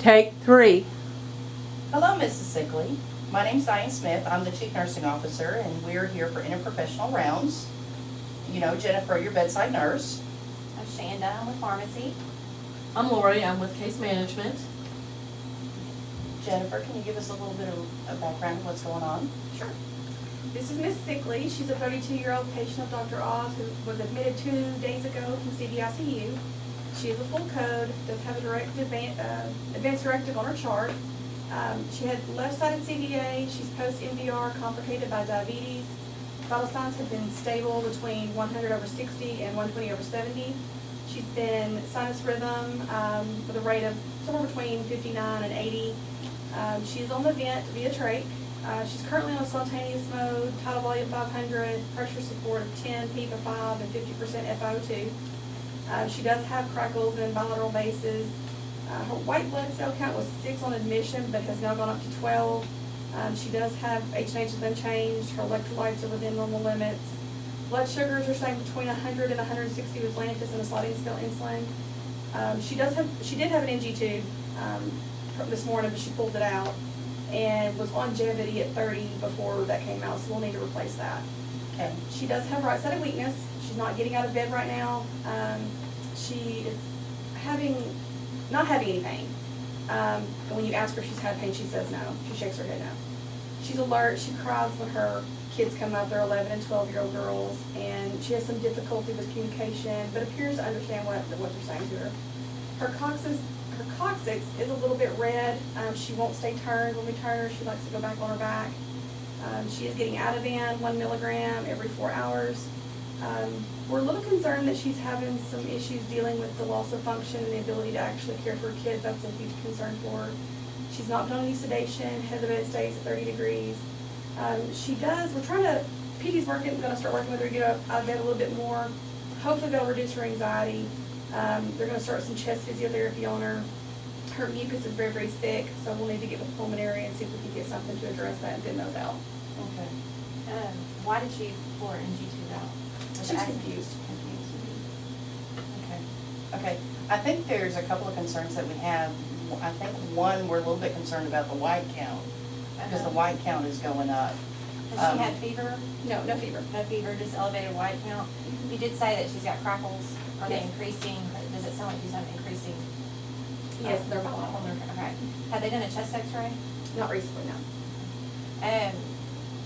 Take 3. Hello, Mrs. Sickley. My name's Diane Smith. I'm the Chief Nursing Officer, and we're here for interprofessional rounds. You know, Jennifer, your bedside nurse. I'm Shanda, I'm with pharmacy. I'm Lori, I'm with case management. Jennifer, can you give us a little bit of background of what's going on? Sure. This is Miss Sickley. She's a 32-year-old patient of Dr. Oz who was admitted 2 days ago from CVICU. She is a full code, does have a advanced directive on her chart. She had left-sided CVA. She's post-MDR, complicated by diabetes. Vital signs have been stable between 100/60 and 120/70. She's been sinus rhythm with a rate of somewhere between 59 and 80. She's on the vent via trach. She's currently on a spontaneous mode, tidal volume 500, pressure support of 10, PEEP of 5, and 50% FiO2. She does have crackles and bilateral bases. Her white blood cell count was 6 on admission, but has now gone up to 12. She does have H&H is unchanged. Her electrolytes are within normal limits. Blood sugars are staying between 100 and 160 with Lantus and a sliding scale insulin. She did have an NG tube this morning, but she pulled it out and was on Longevity at 30 before that came out, so we'll need to replace that. Okay. She does have right-sided weakness. She's not getting out of bed right now. She is not having any pain. And when you ask her if she's had pain, she says no. She shakes her head no. She's alert. She cries when her kids come up. They're 11 and 12-year-old girls, and she has some difficulty with communication, but appears to understand what they're saying to her. Her coccyx is a little bit red. She won't stay turned when we turn her. She likes to go back on her back. She is getting Ativan 1 milligram every 4 hours. We're a little concerned that she's having some issues dealing with the loss of function and the ability to actually care for her kids. That's a huge concern for her. She's not done any sedation. Head of the bed stays at 30 degrees. PT's going to start working with her to get out of bed a little bit more. Hopefully that'll reduce her anxiety. They're going to start some chest physiotherapy on her. Her mucus is very, very thick, so we'll need to get with the pulmonary and see if we can get something to address that and thin those out. Okay. Why did she pull her NG tube out? She's confused. Okay. I think there's a couple of concerns that we have. I think one, we're a little bit concerned about the white count, because the white count is going up. Has she had fever? No fever. No fever, just elevated white count. You did say that she's got crackles. Are they Yes. Does it sound like she's having increasing? Yes, they're bilateral. Okay. Have they done a chest x-ray? Not recently, no.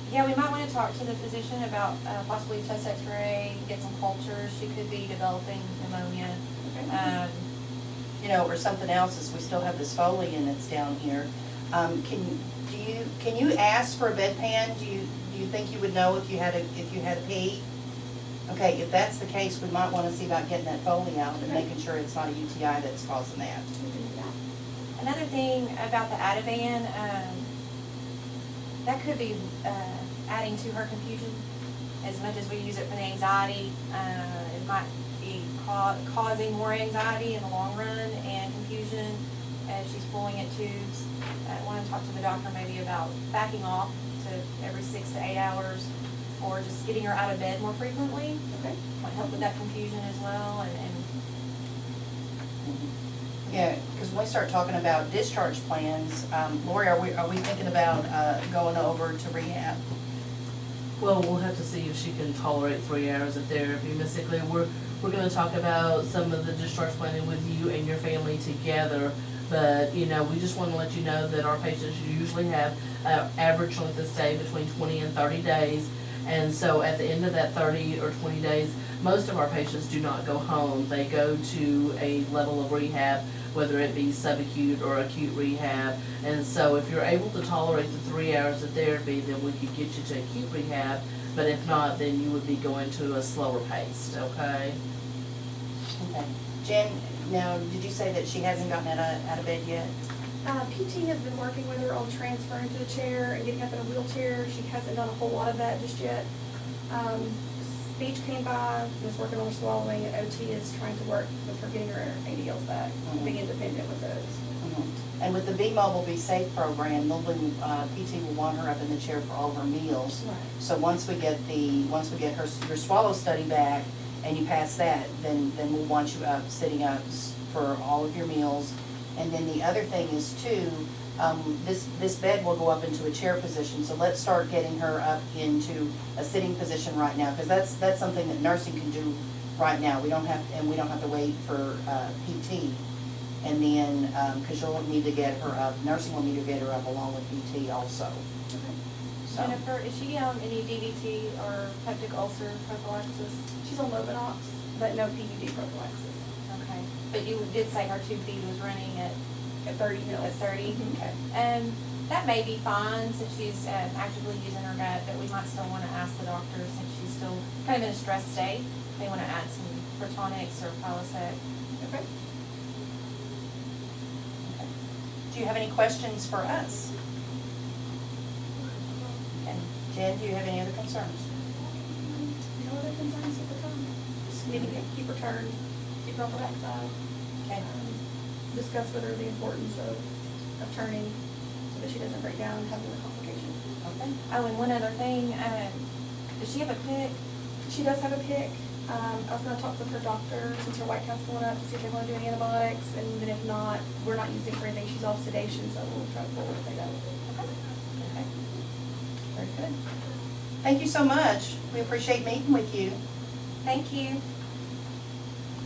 Yeah, we might want to talk to the physician about possibly chest x-ray, get some cultures. She could be developing pneumonia. You know, or something else is we still have this folian that's down here. Can you ask for a bedpan? Do you think you would know if you had a pee? Okay, if that's the case, we might want to see about getting that Foley out and making sure it's not a UTI that's causing that. Another thing about the Ativan, that could be adding to her confusion. As much as we use it for the anxiety, it might be causing more anxiety in the long run and confusion as she's pulling at tubes. I want to talk to the doctor maybe about backing off to every 6 to 8 hours, or just getting her out of bed more frequently. Okay. Might help with that confusion as well. And Yeah, because when we start talking about discharge plans, Lori, are we thinking about going over to rehab? Well, we'll have to see if she can tolerate 3 hours of therapy. Basically, we're going to talk about some of the discharge planning with you and your family together. But, you know, we just want to let you know that our patients usually have average length of stay between 20 and 30 days. And so at the end of that 30 or 20 days, most of our patients do not go home. They go to a level of rehab, whether it be subacute or acute rehab. And so if you're able to tolerate the 3 hours of therapy, then we could get you to acute rehab. But if not, then you would be going to a slower pace, okay? Okay. Jen, now, did you say that she hasn't gotten out of bed yet? PT has been working with her on transferring to the chair and getting up in a wheelchair. She hasn't done a whole lot of that just yet. Speech came by, was working on her swallowing, and OT is trying to work with her getting her ADLs back, being independent with those. And with the Be Mobile, Be Safe program, PT will want her up in the chair for all of her meals. Right. So once we get your swallow study back and you pass that, then we'll want you up, sitting up for all of your meals And then the other thing is too, this bed will go up into a chair position, so let's start getting her up into a sitting position right now, because that's something that nursing can do right now. We don't have to wait for PT. And then, because you'll need to get her up, nursing will need to get her up along with PT also. So, Jennifer, is she on any DVT or peptic ulcer prophylaxis? She's on Lovenox, but no PUD prophylaxis. Okay, but you did say her tube feed was running at 30 mils. at 30? okay. That may be fine since she's actively using her gut, but we might still want to ask the doctor since she's still kind of in a stress state. They want to add some Protonix or Prilosec. Okay. Do you have any questions for us? And Jen, do you have any other concerns? No other concerns at the time. Just need to keep her turned, keep her off the backside. Okay. Discuss with her the importance of turning so that she doesn't break down and have another complication. Okay. Oh, and one other thing, does she have a pick? She does have a pick. I was gonna talk with her doctor since her white count's going up to see if they wanna do any antibiotics, and then if not, we're not using for anything, she's off sedation, so we'll try to pull her if they don't. Okay. Very good. Thank you so much. We appreciate meeting with you. Thank you.